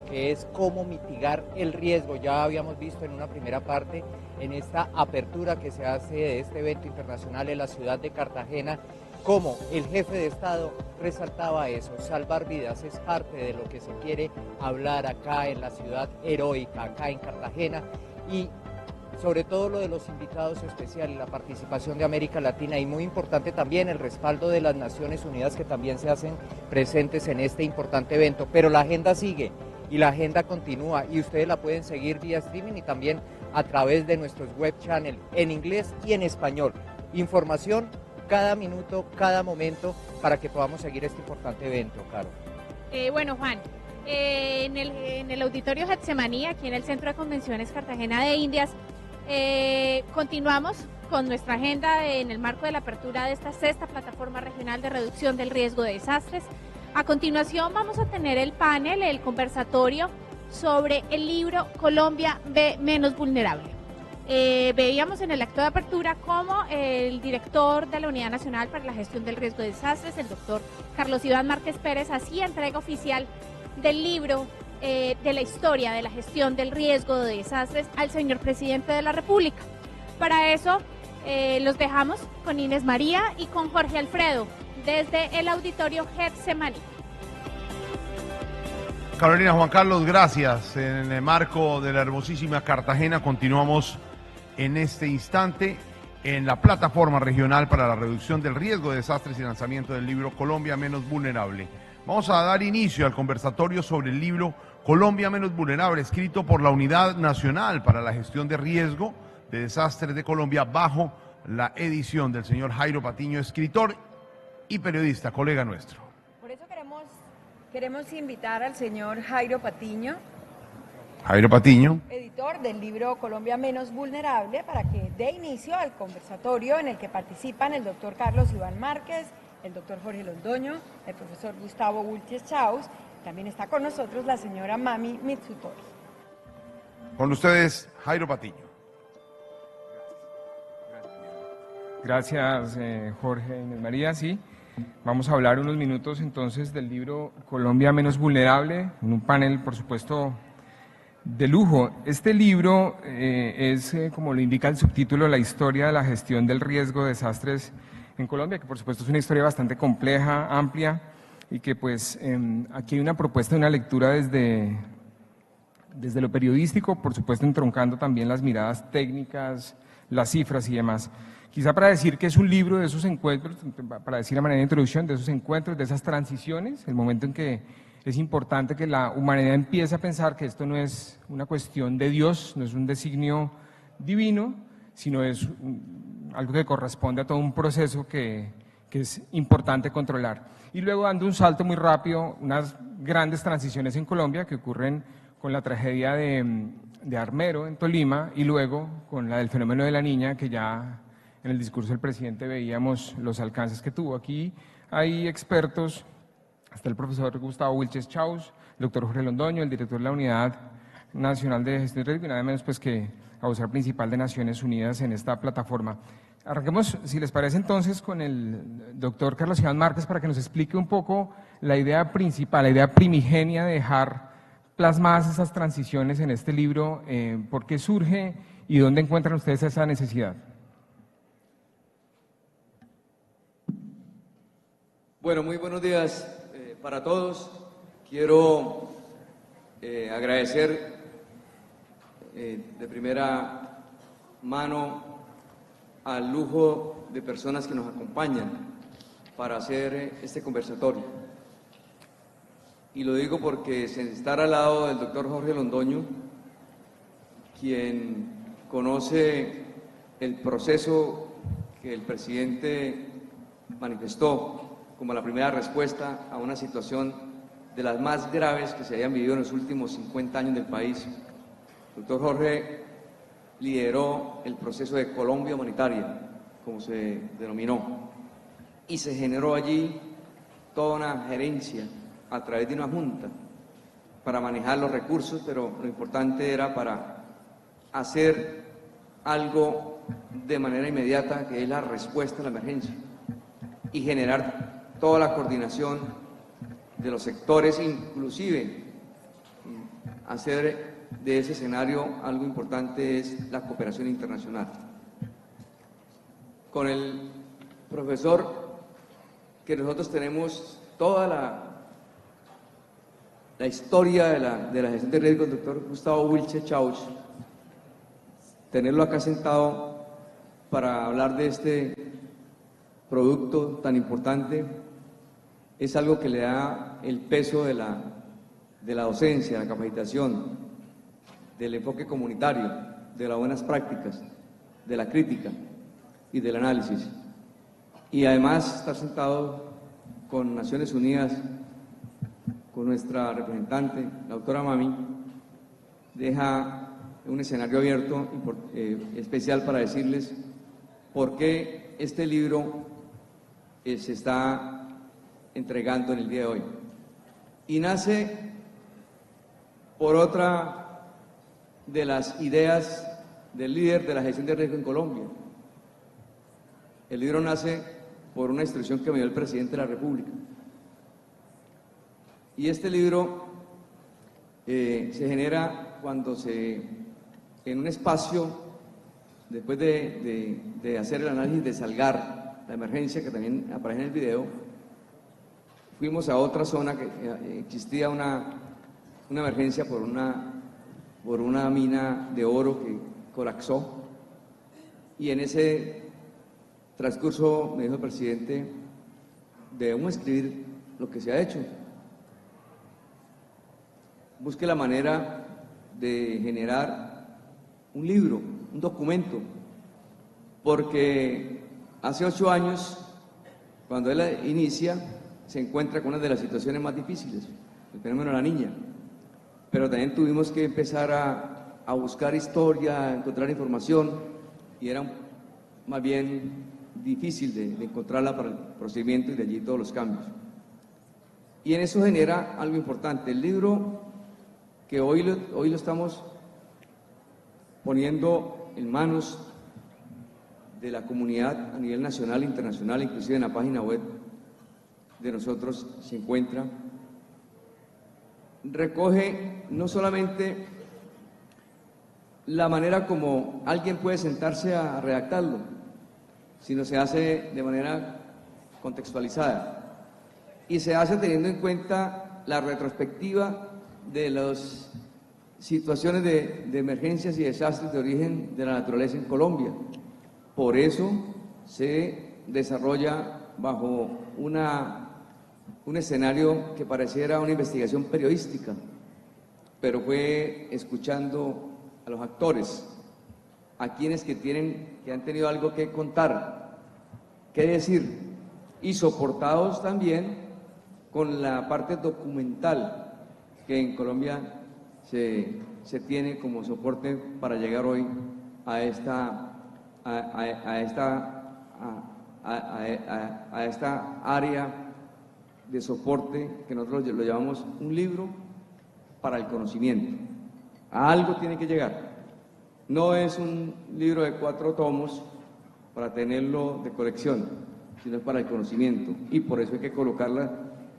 que es cómo mitigar el riesgo. Ya habíamos visto en una primera parte, en esta apertura que se hace de este evento internacional en la ciudad de Cartagena, cómo el jefe de Estado resaltaba eso, salvar vidas es parte de lo que se quiere hablar acá en la ciudad heroica, acá en Cartagena, y sobre todo lo de los invitados especiales, la participación de América Latina y muy importante también el respaldo de las Naciones Unidas que también se hacen presentes en este importante evento. Pero la agenda sigue y la agenda continúa y ustedes la pueden seguir vía streaming y también a través de nuestros web channel en inglés y en español. Información cada minuto, cada momento para que podamos seguir este importante evento, Caro. Bueno, Juan. En el Auditorio Getsemaní, aquí en el Centro de Convenciones Cartagena de Indias, continuamos con nuestra agenda en el marco de la apertura de esta 6ª plataforma regional de reducción del riesgo de desastres. A continuación vamos a tener el panel, el conversatorio sobre el libro Colombia menos vulnerable. Veíamos en el acto de apertura cómo el director de la Unidad Nacional para la Gestión del Riesgo de Desastres, el doctor Carlos Iván Márquez Pérez, hacía entrega oficial del libro de la historia de la gestión del riesgo de desastres al señor presidente de la República. Para eso los dejamos con Inés María y con Jorge Alfredo desde el Auditorio Getsemaní. Carolina, Juan Carlos, gracias. En el marco de la hermosísima Cartagena continuamos en este instante en la plataforma regional para la reducción del riesgo de desastres y lanzamiento del libro Colombia menos vulnerable. Vamos a dar inicio al conversatorio sobre el libro Colombia menos vulnerable, escrito por la Unidad Nacional para la Gestión de Riesgo de Desastres de Colombia, bajo la edición del señor Jairo Patiño, escritor y periodista, colega nuestro. Por eso queremos invitar al señor Jairo Patiño, editor del libro Colombia menos vulnerable, para que dé inicio al conversatorio en el que participan el doctor Carlos Iván Márquez, el doctor Jorge Londoño, el profesor Gustavo Wilches Chaus. También está con nosotros la señora Mami Mitsutori. Con ustedes, Jairo Patiño. Gracias, Jorge, Inés María. Sí, vamos a hablar unos minutos entonces del libro Colombia menos vulnerable, en un panel, por supuesto, de lujo. Este libro es, como lo indica el subtítulo, la historia de la gestión del riesgo de desastres en Colombia, que por supuesto es una historia bastante compleja, amplia, y que pues aquí hay una propuesta de una lectura desde lo periodístico, por supuesto entroncando también las miradas técnicas, las cifras y demás. Quizá para decir que es un libro de esos encuentros, para decir de manera de introducción, de esos encuentros, de esas transiciones, el momento en que es importante que la humanidad empiece a pensar que esto no es una cuestión de Dios, no es un designio divino, sino es algo que corresponde a todo un proceso que es importante controlar. Y luego dando un salto muy rápido, unas grandes transiciones en Colombia que ocurren con la tragedia de Armero en Tolima y luego con la del fenómeno de la niña, que ya en el discurso del presidente veíamos los alcances que tuvo. Aquí hay expertos, hasta el profesor Gustavo Wilches Chaus, el doctor Jorge Londoño, el director de la Unidad Nacional de Gestión de Riesgo, y nada menos pues que la vocera principal de Naciones Unidas en esta plataforma. Arranquemos, si les parece entonces, con el doctor Carlos Iván Márquez para que nos explique un poco la idea principal, la idea primigenia de dejar plasmadas esas transiciones en este libro, por qué surge y dónde encuentran ustedes esa necesidad. Bueno, muy buenos días para todos. Quiero agradecer de primera mano al lujo de personas que nos acompañan para hacer este conversatorio. Y lo digo porque estar al lado del doctor Jorge Londoño, quien conoce el proceso que el presidente manifestó como la primera respuesta a una situación de las más graves que se hayan vivido en los últimos 50 años del país. El doctor Jorge lideró el proceso de Colombia humanitaria, como se denominó, y se generó allí toda una gerencia a través de una junta para manejar los recursos, pero lo importante era para hacer algo de manera inmediata, que es la respuesta a la emergencia, y generar toda la coordinación de los sectores, inclusive hacer de ese escenario algo importante es la cooperación internacional. Con el profesor, que nosotros tenemos toda la historia de la gestión de riesgo, el doctor Gustavo Wilches Chaus, tenerlo acá sentado para hablar de este producto tan importante es algo que le da el peso de la docencia, de la capacitación, del enfoque comunitario, de las buenas prácticas, de la crítica y del análisis. Y además estar sentado con Naciones Unidas, con nuestra representante, la doctora Mami, deja un escenario abierto especial para decirles por qué este libro se está entregando en el día de hoy. Y nace por otra de las ideas del líder de la gestión de riesgo en Colombia. El libro nace por una instrucción que me dio el presidente de la República. Y este libro se genera cuando en un espacio, después de hacer el análisis de Salgar, la emergencia que también aparece en el video, fuimos a otra zona que existía una emergencia por una mina de oro que colapsó, y en ese transcurso me dijo el presidente: debemos escribir lo que se ha hecho, busque la manera de generar un libro, un documento, porque hace 8 años, cuando él inicia, se encuentra con una de las situaciones más difíciles, el fenómeno de la niña, pero también tuvimos que empezar a buscar historia, a encontrar información, y era más bien difícil de encontrarla para el procedimiento, y de allí todos los cambios. Y en eso genera algo importante. El libro que hoy lo estamos poniendo en manos de la comunidad a nivel nacional e internacional, inclusive en la página web de nosotros se encuentra, recoge no solamente la manera como alguien puede sentarse a redactarlo, sino se hace de manera contextualizada y se hace teniendo en cuenta la retrospectiva de las situaciones de emergencias y desastres de origen de la naturaleza en Colombia. Por eso se desarrolla bajo un escenario que pareciera una investigación periodística, pero fue escuchando a los actores, a quienes que han tenido algo que contar, que decir, y soportados también con la parte documental que en Colombia se tiene como soporte para llegar hoy a esta área de soporte que nosotros lo llamamos un libro para el conocimiento. A algo tiene que llegar. No es un libro de 4 tomos para tenerlo de colección, sino es para el conocimiento, y por eso hay que colocarla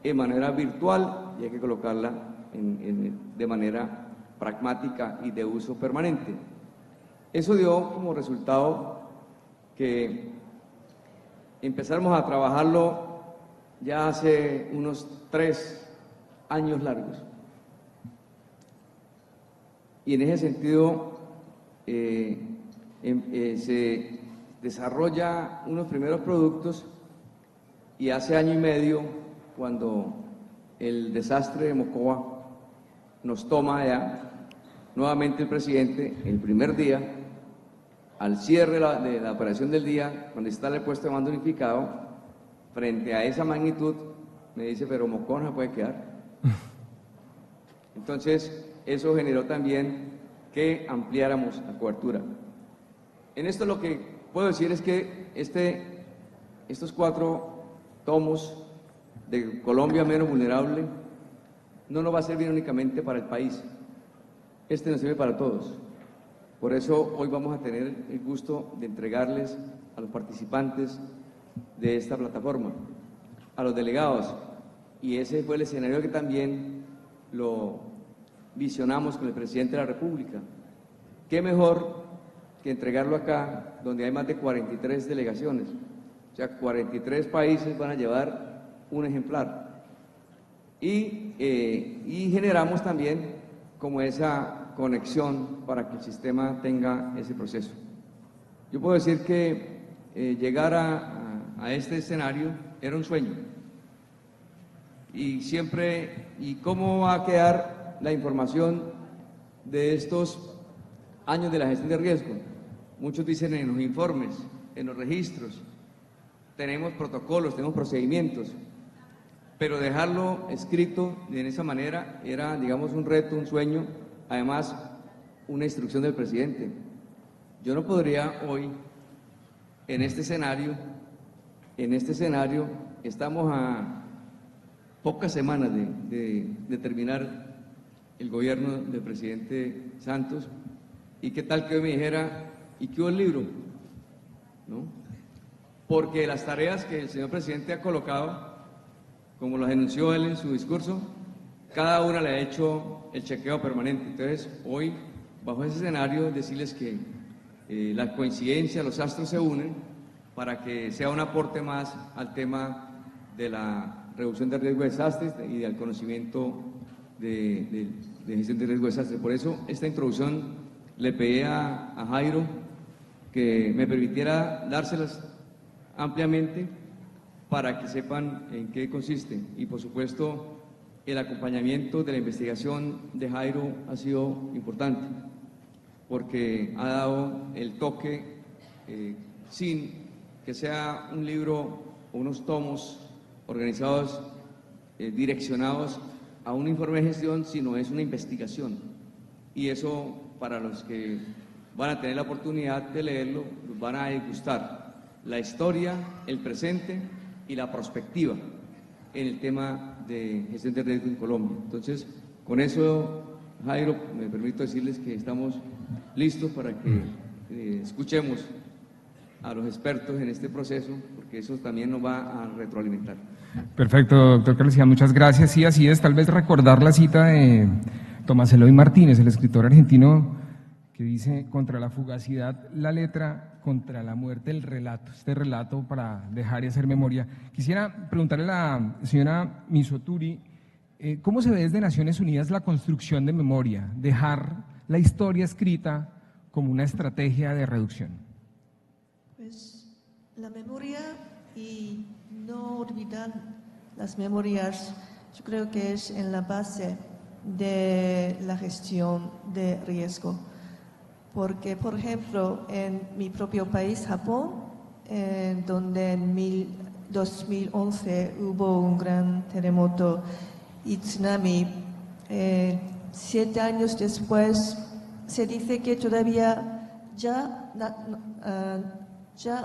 de manera virtual y hay que colocarla de manera pragmática y de uso permanente. Eso dio como resultado que empezamos a trabajarlo ya hace unos 3 años largos. Y en ese sentido se desarrolla unos primeros productos, y hace 1 año y medio, cuando el desastre de Mocoa nos toma allá, nuevamente el presidente, el primer día, al cierre de la operación del día, cuando está el puesto de mando unificado, frente a esa magnitud, me dice: pero Mocoa no se puede quedar. Entonces, eso generó también que ampliáramos la cobertura. En esto lo que puedo decir es que estos 4 tomos de Colombia menos vulnerable no nos va a servir únicamente para el país, nos sirve para todos. Por eso hoy vamos a tener el gusto de entregarles a los participantes de esta plataforma, a los delegados, y ese fue el escenario que también lo visionamos con el presidente de la República. ¿Qué mejor que entregarlo acá, donde hay más de 43 delegaciones? O sea, 43 países van a llevar un ejemplar. Y generamos también como esa conexión para que el sistema tenga ese proceso. Yo puedo decir que llegar a este escenario era un sueño. Y siempre, ¿y cómo va a quedar la información de estos años de la gestión de riesgo? Muchos dicen en los informes, en los registros, tenemos protocolos, tenemos procedimientos, pero dejarlo escrito de esa manera era, digamos, un reto, un sueño, además una instrucción del presidente. Yo no podría hoy, en este escenario, estamos a pocas semanas de terminar el gobierno del presidente Santos, y qué tal que hoy me dijera, ¿y qué hubo el libro? ¿No? Porque las tareas que el señor presidente ha colocado, como lo anunció él en su discurso, cada una le ha hecho el chequeo permanente. Entonces, hoy, bajo ese escenario, decirles que la coincidencia, los astros se unen para que sea un aporte más al tema de la reducción de riesgo de desastres y del conocimiento de gestión de riesgo de desastres. Por eso, esta introducción le pedí a Jairo que me permitiera dárselas ampliamente para que sepan en qué consiste. Y por supuesto, el acompañamiento de la investigación de Jairo ha sido importante, porque ha dado el toque, sin que sea un libro o unos tomos organizados, direccionados a un informe de gestión, sino es una investigación. Y eso, para los que van a tener la oportunidad de leerlo, los van a degustar la historia, el presente y la prospectiva en el tema de gestión de riesgo en Colombia. Entonces, con eso, Jairo, me permito decirles que estamos listos para que escuchemos a los expertos en este proceso, porque eso también nos va a retroalimentar. Perfecto, doctor Carlos Iván, muchas gracias. Sí, así es, tal vez recordar la cita de Tomás Eloy Martínez, el escritor argentino, que dice: contra la fugacidad la letra, contra la muerte el relato. Este relato para dejar y hacer memoria. Quisiera preguntarle a la señora Misoturi, ¿cómo se ve desde Naciones Unidas la construcción de memoria, dejar la historia escrita como una estrategia de reducción? Pues la memoria y no olvidar las memorias, yo creo que es en la base de la gestión de riesgo. Porque, por ejemplo, en mi propio país, Japón, donde en 2011 hubo un gran terremoto y tsunami, 7 años después se dice que todavía ya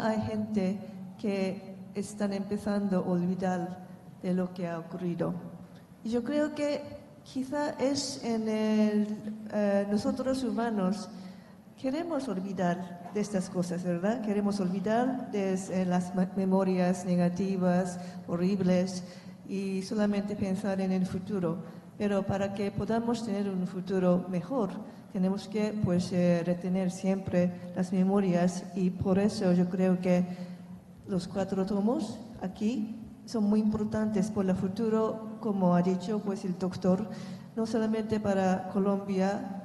hay gente que están empezando a olvidar de lo que ha ocurrido. Y yo creo que quizá es en nosotros humanos queremos olvidar de estas cosas, ¿verdad? Queremos olvidar de las memorias negativas, horribles, y solamente pensar en el futuro. Pero para que podamos tener un futuro mejor, tenemos que retener siempre las memorias, y por eso yo creo que los 4 tomos aquí son muy importantes por el futuro, como ha dicho el doctor, no solamente para Colombia,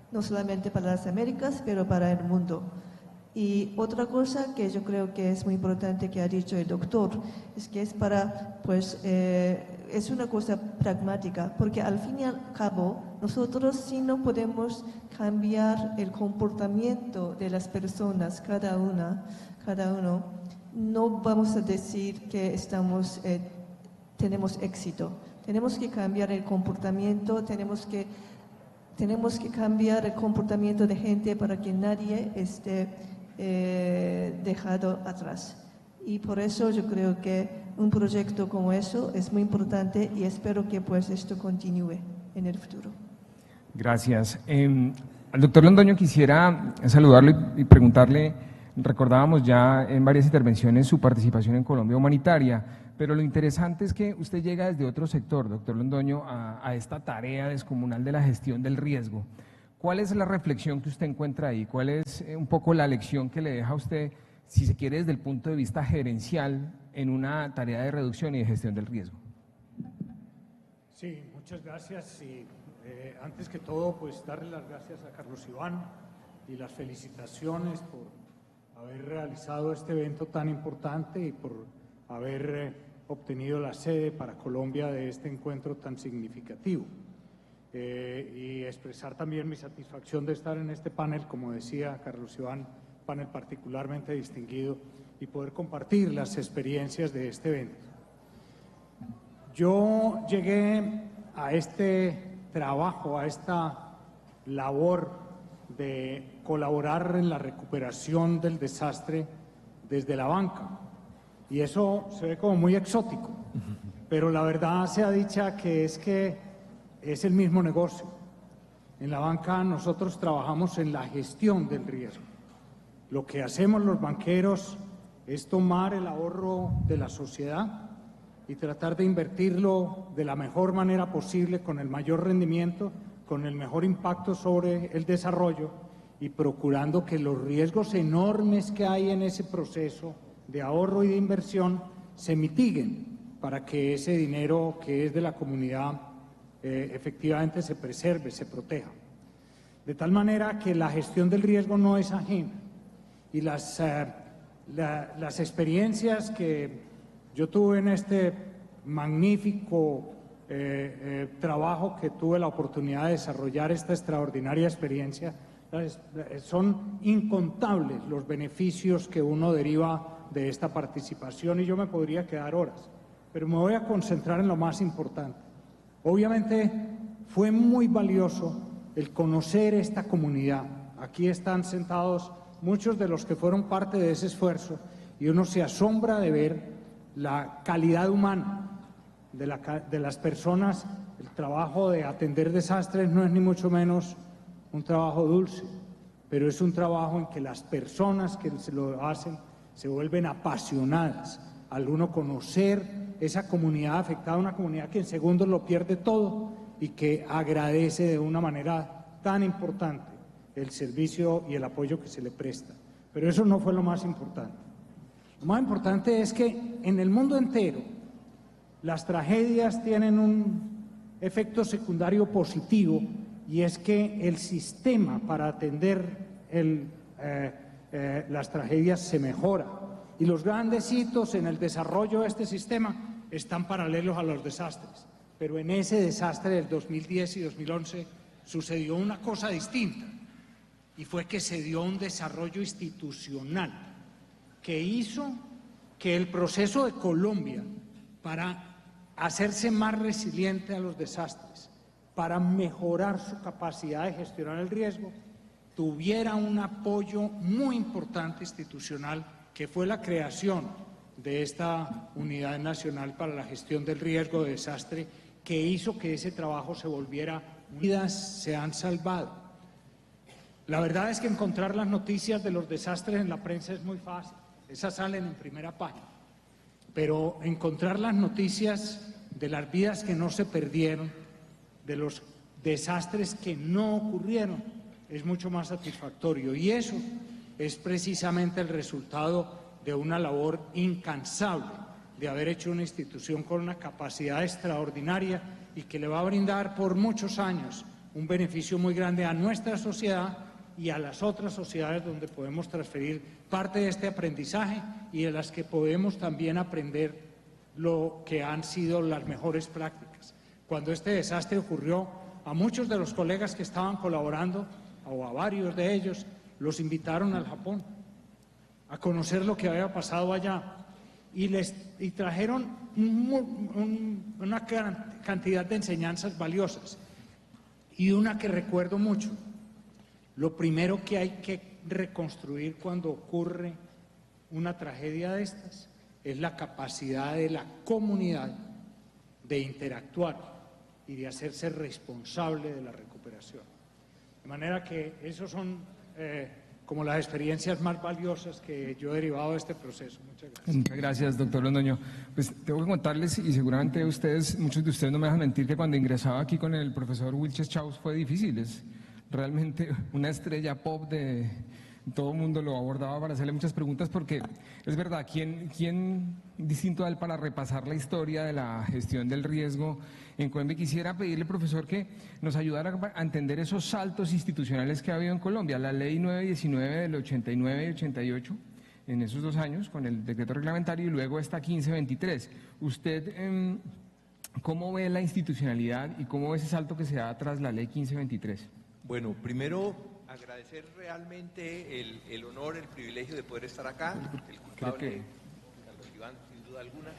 no solamente para las Américas, pero para el mundo. Y otra cosa que yo creo que es muy importante que ha dicho el doctor, es que es para, es una cosa pragmática, porque al fin y al cabo, nosotros sí no podemos cambiar el comportamiento de las personas, cada uno, no vamos a decir que tenemos éxito. Tenemos que cambiar el comportamiento, tenemos que cambiar el comportamiento de gente para que nadie esté dejado atrás. Y por eso yo creo que un proyecto como eso es muy importante, y espero que esto continúe en el futuro. Gracias. Al doctor Londoño quisiera saludarlo y preguntarle, recordábamos ya en varias intervenciones su participación en Colombia Humanitaria, Pero lo interesante es que usted llega desde otro sector, doctor Londoño, a esta tarea descomunal de la gestión del riesgo. ¿Cuál es la reflexión que usted encuentra ahí? ¿Cuál es un poco la lección que le deja a usted, si se quiere, desde el punto de vista gerencial en una tarea de reducción y de gestión del riesgo? Sí, muchas gracias. Y antes que todo, pues darle las gracias a Carlos Iván y las felicitaciones por haber realizado este evento tan importante y por haber obtenido la sede para Colombia de este encuentro tan significativo. Y expresar también mi satisfacción de estar en este panel, como decía Carlos Iván, panel particularmente distinguido, y poder compartir las experiencias de este evento. Yo llegué a este trabajo, a esta labor de colaborar en la recuperación del desastre desde la banca, y eso se ve como muy exótico, pero la verdad sea dicha que es el mismo negocio. En la banca nosotros trabajamos en la gestión del riesgo. Lo que hacemos los banqueros es tomar el ahorro de la sociedad y tratar de invertirlo de la mejor manera posible, con el mayor rendimiento, con el mejor impacto sobre el desarrollo, y procurando que los riesgos enormes que hay en ese proceso de ahorro y de inversión se mitiguen para que ese dinero que es de la comunidad efectivamente se preserve, se proteja. De tal manera que la gestión del riesgo no es ajena. Y las experiencias que yo tuve en este magnífico trabajo que tuve la oportunidad de desarrollar, esta extraordinaria experiencia, son incontables los beneficios que uno deriva de esta participación, y yo me podría quedar horas, pero me voy a concentrar en lo más importante. Obviamente fue muy valioso el conocer esta comunidad. Aquí están sentados muchos de los que fueron parte de ese esfuerzo, y uno se asombra de ver la calidad humana de las personas. El trabajo de atender desastres no es ni mucho menos un trabajo dulce, pero es un trabajo en que las personas que se lo hacen se vuelven apasionadas al uno conocer esa comunidad afectada, una comunidad que en segundos lo pierde todo y que agradece de una manera tan importante el servicio y el apoyo que se le presta. Pero eso no fue lo más importante. Lo más importante es que en el mundo entero las tragedias tienen un efecto secundario positivo, y es que el sistema para atender las tragedias se mejora, y los grandes hitos en el desarrollo de este sistema están paralelos a los desastres. Pero en ese desastre del 2010 y 2011 sucedió una cosa distinta, y fue que se dio un desarrollo institucional que hizo que el proceso de Colombia para hacerse más resiliente a los desastres, para mejorar su capacidad de gestionar el riesgo, tuviera un apoyo muy importante institucional, que fue la creación de esta Unidad Nacional para la Gestión del Riesgo de Desastre, que hizo que ese trabajo se volviera. Vidas se han salvado. La verdad es que encontrar las noticias de los desastres en la prensa es muy fácil, esas salen en primera página, pero encontrar las noticias de las vidas que no se perdieron, de los desastres que no ocurrieron, es mucho más satisfactorio, y eso es precisamente el resultado de una labor incansable de haber hecho una institución con una capacidad extraordinaria y que le va a brindar por muchos años un beneficio muy grande a nuestra sociedad y a las otras sociedades donde podemos transferir parte de este aprendizaje y de las que podemos también aprender lo que han sido las mejores prácticas. Cuando este desastre ocurrió, a muchos de los colegas que estaban colaborando, o a varios de ellos, los invitaron al Japón a conocer lo que había pasado allá, y trajeron una cantidad de enseñanzas valiosas, y una que recuerdo mucho. Lo primero que hay que reconstruir cuando ocurre una tragedia de estas es la capacidad de la comunidad de interactuar y de hacerse responsable de la recuperación. De manera que esos son como las experiencias más valiosas que yo he derivado de este proceso. Muchas gracias. Muchas gracias, doctor Londoño. Pues tengo que contarles, y seguramente muchos de ustedes no me dejan mentir, que cuando ingresaba aquí con el profesor Wilches Chaus fue difícil. Es realmente una estrella pop de... Todo el mundo lo abordaba para hacerle muchas preguntas porque es verdad, ¿quién distinto a él para repasar la historia de la gestión del riesgo en Colombia? Quisiera pedirle, profesor, que nos ayudara a entender esos saltos institucionales que ha habido en Colombia. La ley 919 del 89 y 88, en esos 2 años, con el decreto reglamentario, y luego esta 1523. ¿Usted cómo ve la institucionalidad y cómo ve ese salto que se da tras la ley 1523? Bueno, primero agradecer realmente el honor, el privilegio de poder estar acá, el culpable, Carlos Iván, sin duda alguna.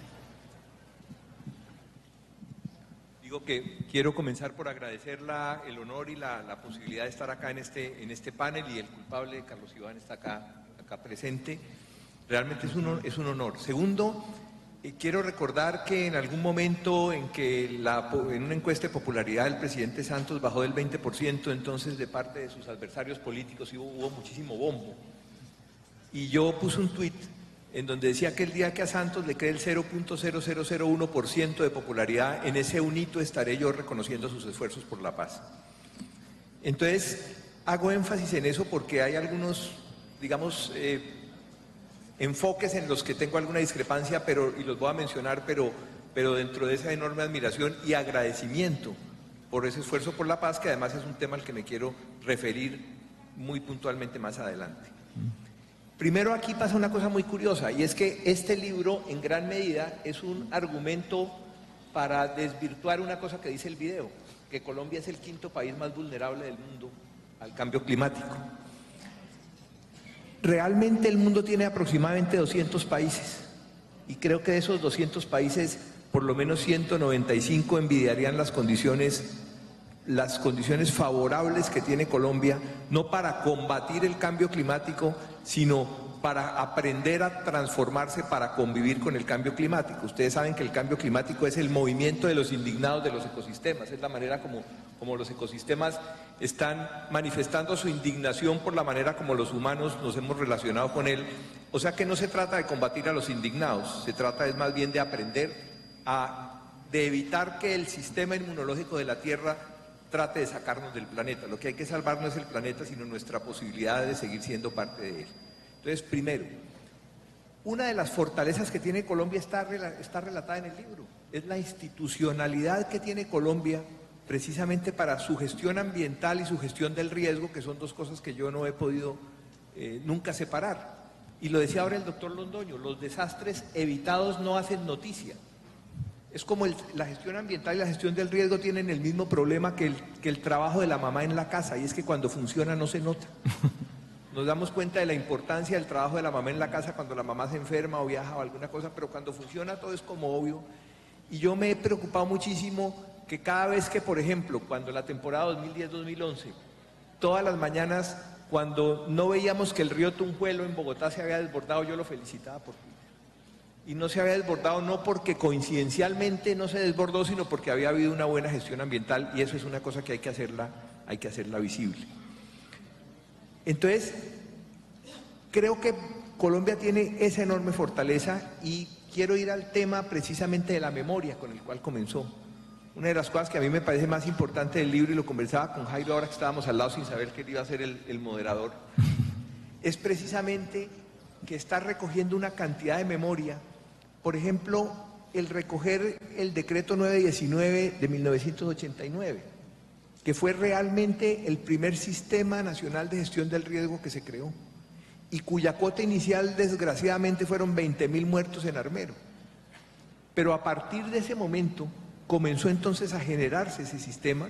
Digo que quiero comenzar por agradecer el honor y la posibilidad de estar acá en este panel, y el culpable, Carlos Iván, está acá presente. Realmente es un honor. Segundo, quiero recordar que en algún momento en que en una encuesta de popularidad el presidente Santos bajó del 20%, entonces de parte de sus adversarios políticos hubo muchísimo bombo. Y yo puse un tuit en donde decía que el día que a Santos le quede el 0.0001% de popularidad, en ese un hito estaré yo reconociendo sus esfuerzos por la paz. Entonces, hago énfasis en eso porque hay algunos, digamos, enfoques en los que tengo alguna discrepancia, y los voy a mencionar, pero dentro de esa enorme admiración y agradecimiento por ese esfuerzo por la paz, que además es un tema al que me quiero referir muy puntualmente más adelante. Primero, aquí pasa una cosa muy curiosa, y es que este libro en gran medida es un argumento para desvirtuar una cosa que dice el video, que Colombia es el 5º país más vulnerable del mundo al cambio climático. Realmente el mundo tiene aproximadamente 200 países, y creo que de esos 200 países, por lo menos 195 envidiarían las condiciones favorables que tiene Colombia, no para combatir el cambio climático, sino para aprender a transformarse para convivir con el cambio climático. Ustedes saben que el cambio climático es el movimiento de los indignados de los ecosistemas, es la manera como los ecosistemas están manifestando su indignación por la manera como los humanos nos hemos relacionado con él. O sea que no se trata de combatir a los indignados, se trata es más bien de aprender de evitar que el sistema inmunológico de la Tierra trate de sacarnos del planeta. Lo que hay que salvar no es el planeta, sino nuestra posibilidad de seguir siendo parte de él. Entonces, primero, una de las fortalezas que tiene Colombia está relatada en el libro. Es la institucionalidad que tiene Colombia precisamente para su gestión ambiental y su gestión del riesgo, que son 2 cosas que yo no he podido nunca separar. Y lo decía ahora el doctor Londoño, los desastres evitados no hacen noticia. Es como la gestión ambiental y la gestión del riesgo tienen el mismo problema que el trabajo de la mamá en la casa, y es que cuando funciona no se nota. Nos damos cuenta de la importancia del trabajo de la mamá en la casa cuando la mamá se enferma o viaja o alguna cosa, pero cuando funciona todo es como obvio. Y yo me he preocupado muchísimo que cada vez que, por ejemplo, cuando la temporada 2010-2011, todas las mañanas, cuando no veíamos que el río Tunjuelo en Bogotá se había desbordado, yo lo felicitaba por Twitter. Y no se había desbordado no porque coincidencialmente no se desbordó, sino porque había habido una buena gestión ambiental, y eso es una cosa que hay que hacerla visible. Entonces, creo que Colombia tiene esa enorme fortaleza, y quiero ir al tema precisamente de la memoria con el cual comenzó. Una de las cosas que a mí me parece más importante del libro, y lo conversaba con Jairo ahora que estábamos al lado sin saber que él iba a ser el moderador, es precisamente que está recogiendo una cantidad de memoria. Por ejemplo, el recoger el decreto 919 de 1989, que fue realmente el primer sistema nacional de gestión del riesgo que se creó, y cuya cuota inicial desgraciadamente fueron 20.000 muertos en Armero. Pero a partir de ese momento comenzó entonces a generarse ese sistema,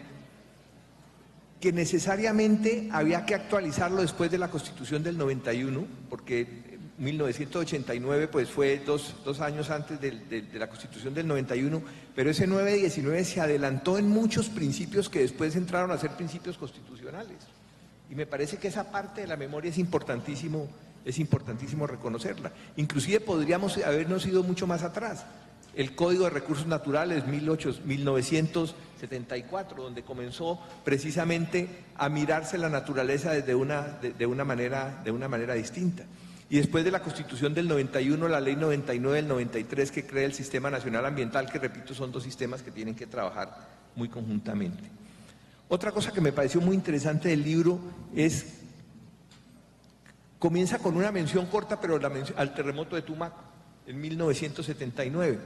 que necesariamente había que actualizarlo después de la Constitución del 91, porque 1989 pues fue dos años antes de la Constitución del 91, pero ese 919 se adelantó en muchos principios que después entraron a ser principios constitucionales. Y me parece que esa parte de la memoria es importantísimo reconocerla. Inclusive podríamos habernos ido mucho más atrás. el Código de Recursos Naturales 1974, donde comenzó precisamente a mirarse la naturaleza desde de una manera distinta. Y después de la Constitución del 91, la Ley 99 del 93, que crea el Sistema Nacional Ambiental, que repito, son dos sistemas que tienen que trabajar muy conjuntamente. Otra cosa que me pareció muy interesante del libro es, comienza con una mención corta, pero al terremoto de Tumaco, en 1979,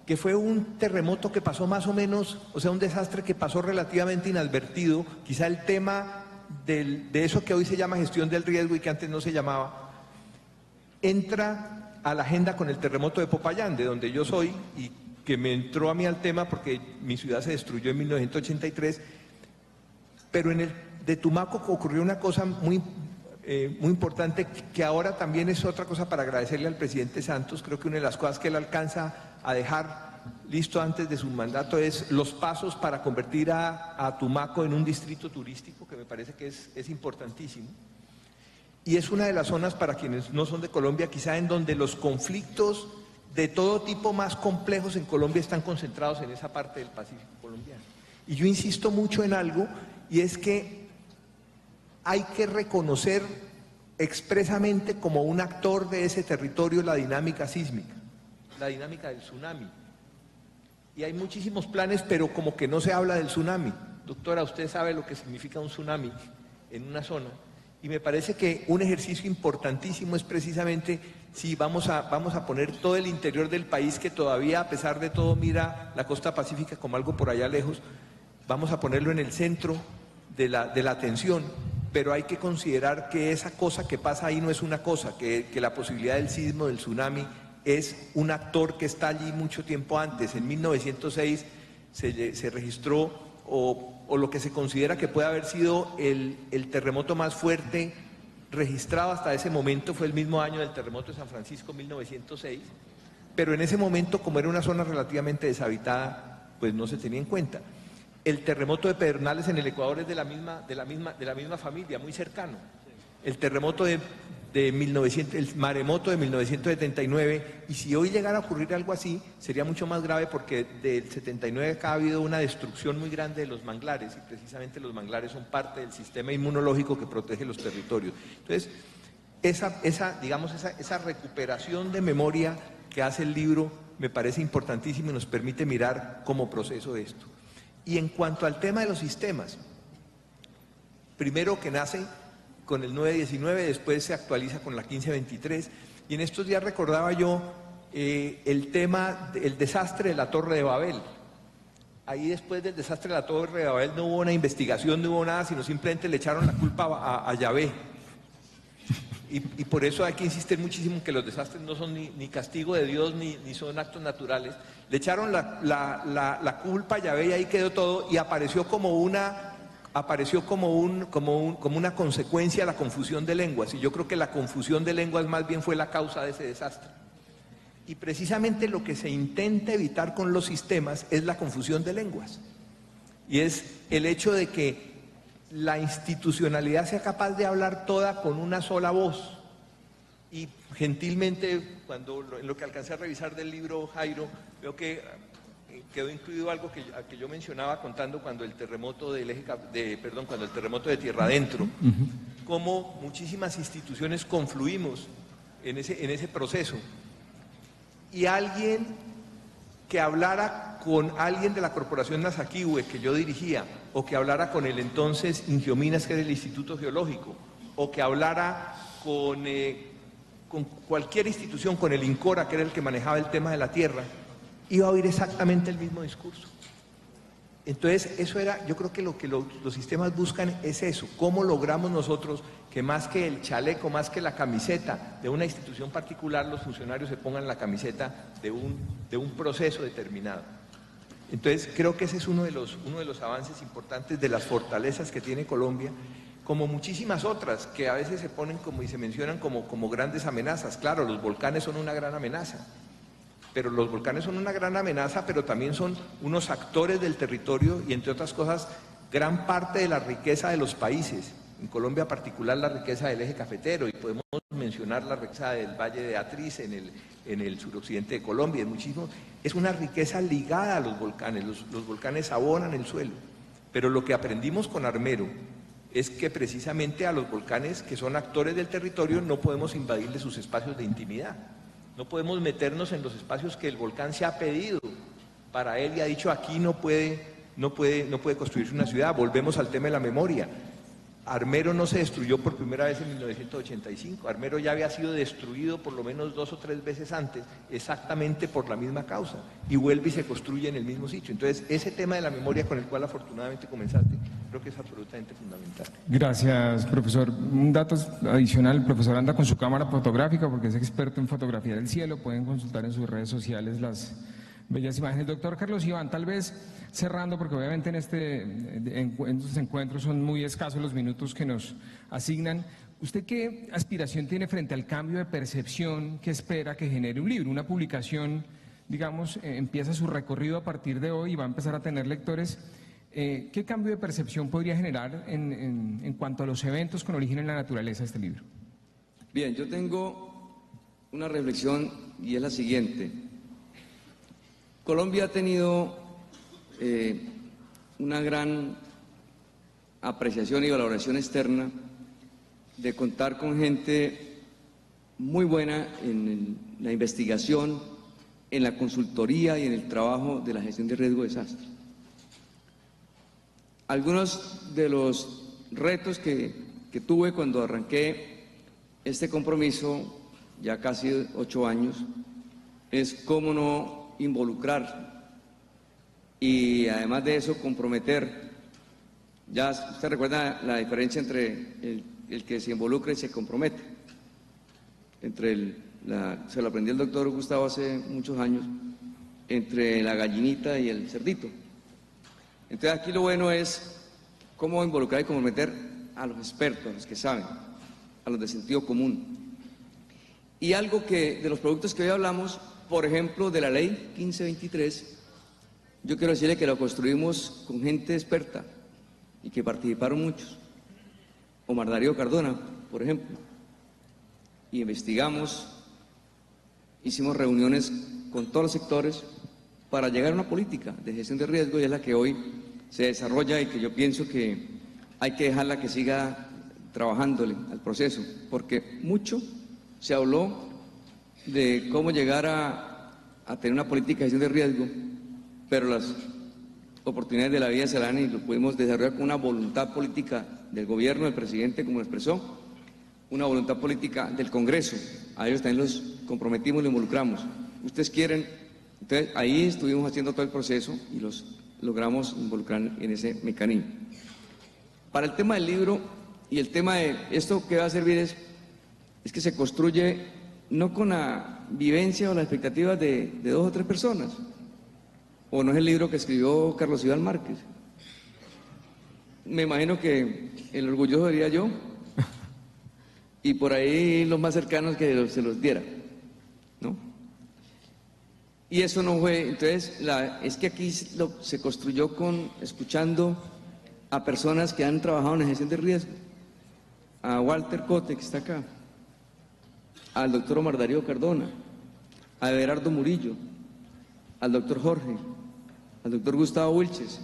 que fue un terremoto que pasó más o menos, o sea, un desastre que pasó relativamente inadvertido. Quizá el tema de eso que hoy se llama gestión del riesgo y que antes no se llamaba, entra a la agenda con el terremoto de Popayán, de donde yo soy, y que me entró a mí al tema porque mi ciudad se destruyó en 1983, pero en el de Tumaco ocurrió una cosa muy importante, que ahora también es otra cosa para agradecerle al presidente Santos. Creo que una de las cosas que él alcanza a dejar listo antes de su mandato es los pasos para convertir a Tumaco en un distrito turístico, que me parece que es importantísimo. Y es una de las zonas, para quienes no son de Colombia, quizá en donde los conflictos de todo tipo más complejos en Colombia están concentrados en esa parte del Pacífico colombiano. Y yo insisto mucho en algo, y es que hay que reconocer expresamente como un actor de ese territorio la dinámica sísmica, la dinámica del tsunami. Y hay muchísimos planes, pero como que no se habla del tsunami. Doctora, usted sabe lo que significa un tsunami en una zona. Y me parece que un ejercicio importantísimo es precisamente si vamos a poner todo el interior del país, que todavía a pesar de todo mira la costa pacífica como algo por allá lejos, vamos a ponerlo en el centro de la atención, pero hay que considerar que esa cosa que pasa ahí no es una cosa, que la posibilidad del sismo, del tsunami, es un actor que está allí mucho tiempo antes. En 1906 se registró o lo que se considera que puede haber sido el terremoto más fuerte registrado hasta ese momento. Fue el mismo año del terremoto de San Francisco, 1906, pero en ese momento, como era una zona relativamente deshabitada, pues no se tenía en cuenta. El terremoto de Pedernales en el Ecuador es de la misma familia, muy cercano. El terremoto el maremoto de 1979, y si hoy llegara a ocurrir algo así, sería mucho más grave, porque del 79 acá ha habido una destrucción muy grande de los manglares, y precisamente los manglares son parte del sistema inmunológico que protege los territorios. Entonces, esa recuperación de memoria que hace el libro me parece importantísimo y nos permite mirar como proceso esto. Y en cuanto al tema de los sistemas, primero que nace con el 919, después se actualiza con la 1523, y en estos días recordaba yo el tema del desastre de la Torre de Babel. Ahí, después del desastre de la Torre de Babel, no hubo una investigación, no hubo nada, sino simplemente le echaron la culpa a Yahvé. Y por eso hay que insistir muchísimo en que los desastres no son ni castigo de Dios, ni son actos naturales. Le echaron la culpa a Yahvé, y ahí quedó todo, y apareció como una consecuencia la confusión de lenguas, y yo creo que la confusión de lenguas más bien fue la causa de ese desastre. Y precisamente lo que se intenta evitar con los sistemas es la confusión de lenguas, y es el hecho de que la institucionalidad sea capaz de hablar toda con una sola voz. Y gentilmente, en lo que alcancé a revisar del libro, Jairo, veo que quedó incluido algo que yo mencionaba contando cuando el terremoto cuando el terremoto de Tierra Adentro, cómo muchísimas instituciones confluimos en ese proceso, y alguien que hablara con alguien de la Corporación Nasaquiwe que yo dirigía, o que hablara con el entonces Ingiominas, que era el Instituto Geológico, o que hablara con cualquier institución, con el INCORA, que era el que manejaba el tema de la tierra, iba a oír exactamente el mismo discurso. Entonces, yo creo que lo que los sistemas buscan es eso, cómo logramos nosotros que más que el chaleco, más que la camiseta de una institución particular, los funcionarios se pongan la camiseta de un proceso determinado. Entonces, creo que ese es uno de los avances importantes, de las fortalezas que tiene Colombia, como muchísimas otras que a veces se ponen y se mencionan como grandes amenazas. Claro, los volcanes son una gran amenaza, pero los volcanes son una gran amenaza, pero también son unos actores del territorio y, entre otras cosas, gran parte de la riqueza de los países. En Colombia en particular, la riqueza del eje cafetero, y podemos mencionar la rexa del Valle de Atriz en el suroccidente de Colombia, es una riqueza ligada a los volcanes, los volcanes abonan el suelo, pero lo que aprendimos con Armero es que precisamente a los volcanes que son actores del territorio no podemos invadirle sus espacios de intimidad, no podemos meternos en los espacios que el volcán se ha pedido para él y ha dicho aquí no puede construirse una ciudad. Volvemos al tema de la memoria. Armero no se destruyó por primera vez en 1985, Armero ya había sido destruido por lo menos 2 o 3 veces antes, exactamente por la misma causa, y vuelve y se construye en el mismo sitio. Entonces, ese tema de la memoria con el cual afortunadamente comenzaste, creo que es absolutamente fundamental. Gracias, profesor. Un dato adicional, el profesor anda con su cámara fotográfica porque es experto en fotografía del cielo, pueden consultar en sus redes sociales las bellas imágenes. Doctor Carlos Iván, tal vez cerrando, porque obviamente en estos encuentros son muy escasos los minutos que nos asignan. ¿Usted qué aspiración tiene frente al cambio de percepción que espera que genere un libro? Una publicación, digamos, empieza su recorrido a partir de hoy y va a empezar a tener lectores. ¿Qué cambio de percepción podría generar en cuanto a los eventos con origen en la naturaleza este libro? Bien, yo tengo una reflexión y es la siguiente. Colombia ha tenido una gran apreciación y valoración externa de contar con gente muy buena en la investigación, en la consultoría y en el trabajo de la gestión de riesgo de desastre. Algunos de los retos que tuve cuando arranqué este compromiso, ya casi 8 años, es cómo no involucrar y además de eso comprometer. Ya usted recuerda la diferencia entre el que se involucra y se compromete. Se lo aprendió el doctor Gustavo hace muchos años, entre la gallinita y el cerdito. Entonces aquí lo bueno es cómo involucrar y comprometer a los expertos, a los que saben, a los de sentido común. Y algo que de los productos que hoy hablamos, por ejemplo, de la ley 1523, yo quiero decirle que lo construimos con gente experta y que participaron muchos. Omar Darío Cardona, por ejemplo. Y investigamos, hicimos reuniones con todos los sectores para llegar a una política de gestión de riesgo y es la que hoy se desarrolla y que yo pienso que hay que dejarla que siga trabajándole al proceso, porque mucho se habló de cómo llegar a tener una política de gestión de riesgo, pero las oportunidades de la vida se dan y lo pudimos desarrollar con una voluntad política del gobierno, del presidente, como lo expresó, una voluntad política del Congreso. A ellos también los comprometimos y los involucramos. Ustedes quieren, entonces ahí estuvimos haciendo todo el proceso y los logramos involucrar en ese mecanismo. Para el tema del libro y el tema de esto que va a servir es que se construye no con la vivencia o las expectativas de 2 o 3 personas, o no es el libro que escribió Carlos Iván Márquez. Me imagino que el orgulloso sería yo y por ahí los más cercanos que se los diera, ¿no? Y eso no fue, entonces es que aquí se construyó escuchando a personas que han trabajado en la gestión de riesgo, a Walter Cote, que está acá, al doctor Omar Darío Cardona, a Everardo Murillo, al doctor Jorge, al doctor Gustavo Wilches,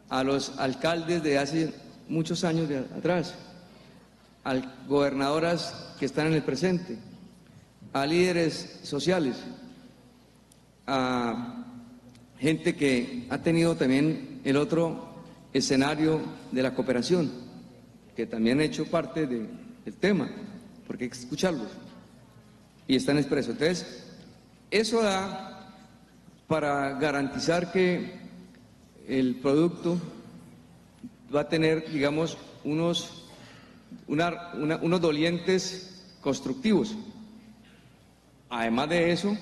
a los alcaldes de hace muchos años atrás, a gobernadoras que están en el presente, a líderes sociales, a gente que ha tenido también el otro escenario de la cooperación, que también ha hecho parte del tema, porque hay que escucharlos, y están expresos. Entonces, eso da para garantizar que el producto va a tener, digamos, unos dolientes constructivos. Además de eso,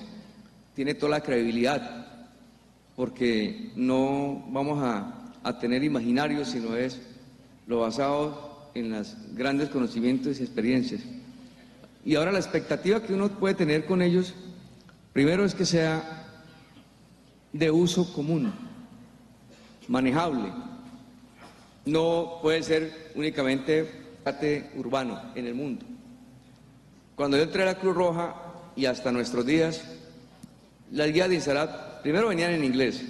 tiene toda la credibilidad, porque no vamos a tener imaginarios, sino es lo basado en los grandes conocimientos y experiencias. Y ahora la expectativa que uno puede tener con ellos, primero es que sea de uso común, manejable. No puede ser únicamente arte urbano en el mundo. cuando yo entré a la Cruz Roja y hasta nuestros días, las guías de Insarat, primero venían en inglés.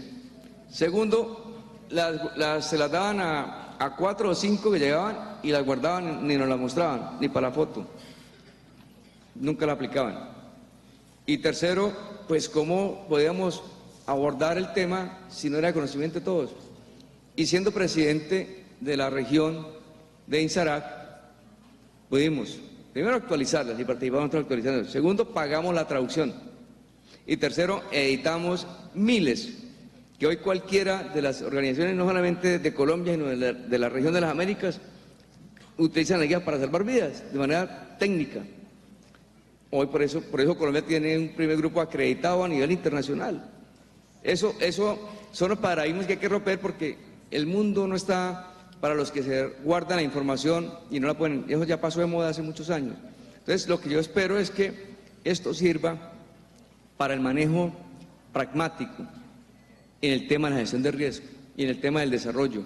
Segundo, se las daban a 4 o 5 que llegaban y las guardaban, ni nos las mostraban, ni para la foto. Nunca la aplicaban. Y tercero, pues cómo podíamos abordar el tema si no era de conocimiento de todos. Y siendo presidente de la región de Insarat, pudimos, primero, actualizarlas y participamos en actualizarlas. Segundo, pagamos la traducción. Y tercero, editamos miles, que hoy cualquiera de las organizaciones, no solamente de Colombia, sino de la región de las Américas, utilizan la guía para salvar vidas, de manera técnica. Hoy por eso Colombia tiene un primer grupo acreditado a nivel internacional. Eso son los paradigmas que hay que romper, porque el mundo no está para los que se guardan la información y no la pueden. Eso ya pasó de moda hace muchos años. Entonces, lo que yo espero es que esto sirva para el manejo pragmático en el tema de la gestión de riesgo y en el tema del desarrollo.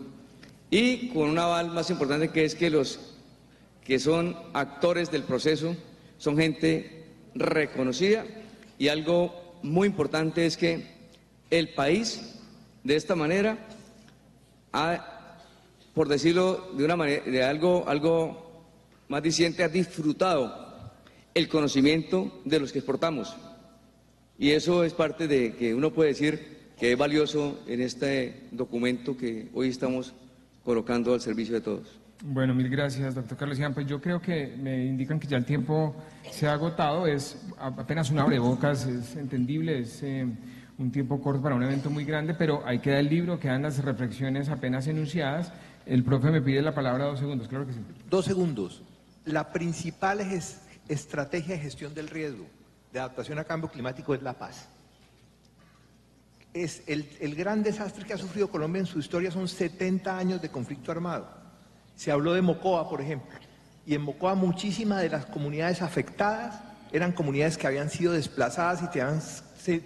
Y con un aval más importante, que es que los que son actores del proceso son gente reconocida, y algo muy importante es que el país, de esta manera, por decirlo de una manera, de algo más diciente, ha disfrutado el conocimiento de los que exportamos. Y eso es parte de que uno puede decir que es valioso en este documento que hoy estamos colocando al servicio de todos. Bueno, mil gracias, doctor Carlos Iván. Pues yo creo que me indican que ya el tiempo se ha agotado, es apenas un abrebocas, es entendible, es un tiempo corto para un evento muy grande, pero ahí queda el libro, quedan las reflexiones apenas enunciadas. El profe me pide la palabra 2 segundos, claro que sí. 2 segundos. La principal estrategia de gestión del riesgo, de adaptación a cambio climático, es la paz. Es el gran desastre que ha sufrido Colombia en su historia son 70 años de conflicto armado. Se habló de Mocoa, por ejemplo, y en Mocoa muchísimas de las comunidades afectadas eran comunidades que habían sido desplazadas y habían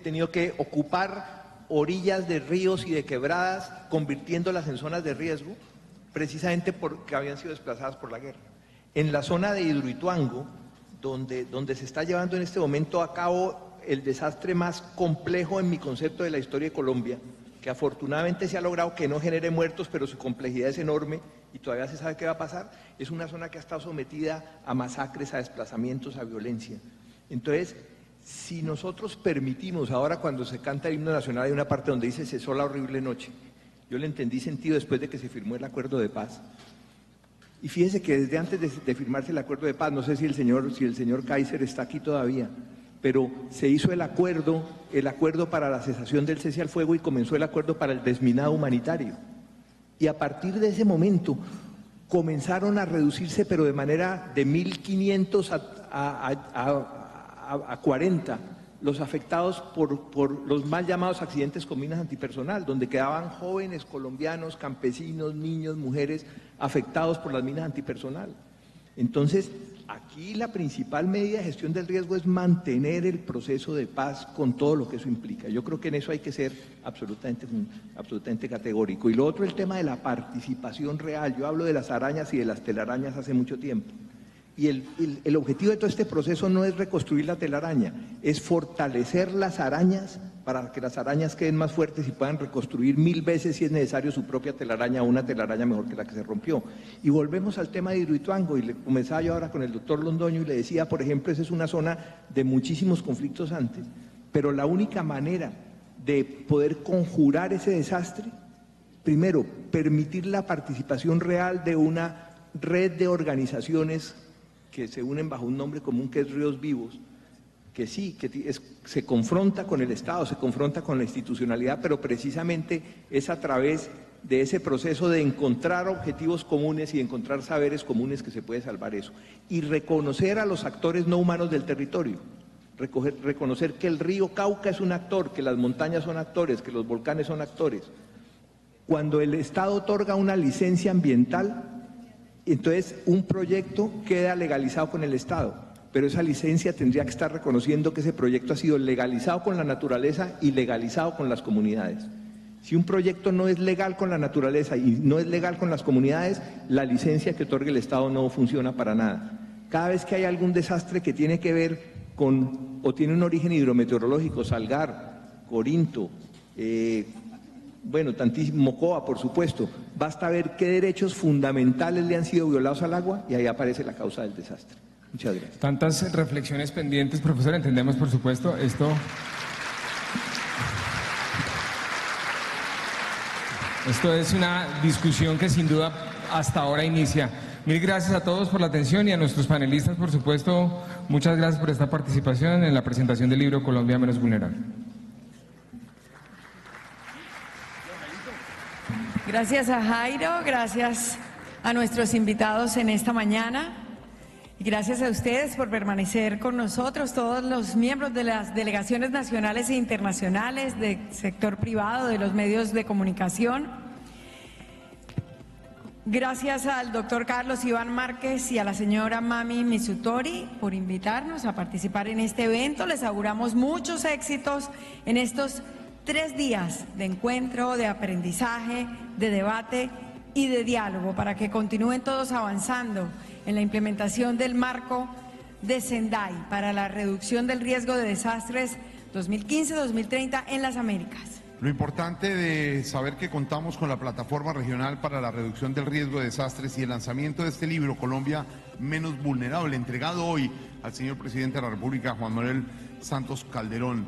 tenido que ocupar orillas de ríos y de quebradas, convirtiéndolas en zonas de riesgo, precisamente porque habían sido desplazadas por la guerra. En la zona de Hidroituango, donde se está llevando en este momento a cabo el desastre más complejo en mi concepto de la historia de Colombia, que afortunadamente se ha logrado que no genere muertos, pero su complejidad es enorme y todavía se sabe qué va a pasar, es una zona que ha estado sometida a masacres, a desplazamientos, a violencia. Entonces, si nosotros permitimos, ahora cuando se canta el himno nacional hay una parte donde dice cesó la horrible noche, yo le entendí sentido después de que se firmó el acuerdo de paz. Y fíjese que desde antes de firmarse el acuerdo de paz, no sé si el señor Kaiser está aquí todavía, pero se hizo el acuerdo para la cesación del cese al fuego y comenzó el acuerdo para el desminado humanitario. Y a partir de ese momento comenzaron a reducirse, pero de manera de 1.500 a 40, los afectados por los mal llamados accidentes con minas antipersonal, donde quedaban jóvenes colombianos, campesinos, niños, mujeres afectados por las minas antipersonal. Entonces, aquí la principal medida de gestión del riesgo es mantener el proceso de paz con todo lo que eso implica. Yo creo que en eso hay que ser absolutamente categórico. Y lo otro, el tema de la participación real. Yo hablo de las arañas y de las telarañas hace mucho tiempo. Y el objetivo de todo este proceso no es reconstruir la telaraña, es fortalecer las arañas para que las arañas queden más fuertes y puedan reconstruir 1000 veces, si es necesario, su propia telaraña o una telaraña mejor que la que se rompió. Y volvemos al tema de Hidroituango, y le comenzaba yo ahora con el doctor Londoño y le decía, por ejemplo, esa es una zona de muchísimos conflictos antes, pero la única manera de poder conjurar ese desastre, primero, permitir la participación real de una red de organizaciones que se unen bajo un nombre común que es Ríos Vivos, que sí, se confronta con el Estado, se confronta con la institucionalidad, pero precisamente es a través de ese proceso de encontrar objetivos comunes y encontrar saberes comunes que se puede salvar eso. Y reconocer a los actores no humanos del territorio, reconocer que el río Cauca es un actor, que las montañas son actores, que los volcanes son actores. Cuando el Estado otorga una licencia ambiental, entonces un proyecto queda legalizado con el Estado, pero esa licencia tendría que estar reconociendo que ese proyecto ha sido legalizado con la naturaleza y legalizado con las comunidades. Si un proyecto no es legal con la naturaleza y no es legal con las comunidades, la licencia que otorgue el Estado no funciona para nada. Cada vez que hay algún desastre que tiene que ver con, o tiene un origen hidrometeorológico, Salgar, Corinto, bueno, tantísimo, Mocoa, por supuesto, basta ver qué derechos fundamentales le han sido violados al agua y ahí aparece la causa del desastre. Muchas gracias. Tantas reflexiones pendientes, profesor, entendemos, por supuesto, esto es una discusión que sin duda hasta ahora inicia. Mil gracias a todos por la atención y a nuestros panelistas, por supuesto, muchas gracias por esta participación en la presentación del libro Colombia Menos Vulnerable. Gracias a Jairo, gracias a nuestros invitados en esta mañana y gracias a ustedes por permanecer con nosotros, todos los miembros de las delegaciones nacionales e internacionales, del sector privado, de los medios de comunicación. Gracias al doctor Carlos Iván Márquez y a la señora Mami Mitsutori por invitarnos a participar en este evento. Les auguramos muchos éxitos en estos 3 días de encuentro, de aprendizaje, de debate y de diálogo para que continúen todos avanzando en la implementación del marco de Sendai para la reducción del riesgo de desastres 2015-2030 en las Américas. Lo importante de saber que contamos con la Plataforma Regional para la Reducción del Riesgo de Desastres y el lanzamiento de este libro, Colombia Menos Vulnerable, entregado hoy al señor Presidente de la República, Juan Manuel Santos Calderón.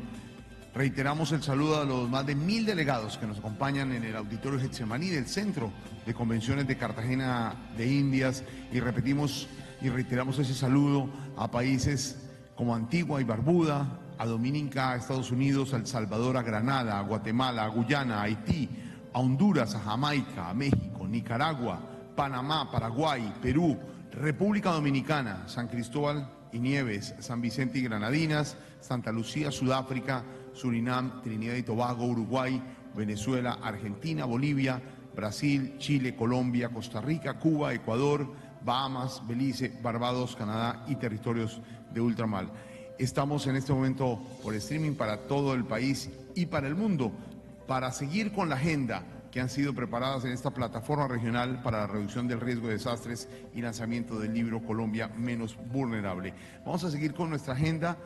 Reiteramos el saludo a los más de 1000 delegados que nos acompañan en el Auditorio Getsemaní del Centro de Convenciones de Cartagena de Indias y repetimos y reiteramos ese saludo a países como Antigua y Barbuda, a Dominica, a Estados Unidos, a El Salvador, a Granada, a Guatemala, a Guyana, a Haití, a Honduras, a Jamaica, a México, Nicaragua, Panamá, Paraguay, Perú, República Dominicana, San Cristóbal y Nieves, San Vicente y Granadinas, Santa Lucía, Sudáfrica, Surinam, Trinidad y Tobago, Uruguay, Venezuela, Argentina, Bolivia, Brasil, Chile, Colombia, Costa Rica, Cuba, Ecuador, Bahamas, Belice, Barbados, Canadá y territorios de ultramar. Estamos en este momento por streaming para todo el país y para el mundo, para seguir con la agenda que han sido preparadas en esta plataforma regional para la reducción del riesgo de desastres y lanzamiento del libro Colombia Menos Vulnerable. Vamos a seguir con nuestra agenda,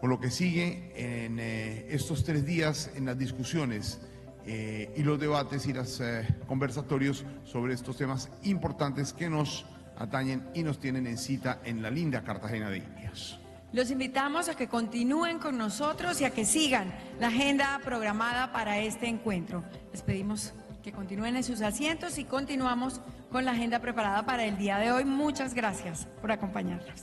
con lo que sigue en estos 3 días en las discusiones y los debates y los conversatorios sobre estos temas importantes que nos atañen y nos tienen en cita en la linda Cartagena de Indias. Los invitamos a que continúen con nosotros y a que sigan la agenda programada para este encuentro. Les pedimos que continúen en sus asientos y continuamos con la agenda preparada para el día de hoy. Muchas gracias por acompañarnos.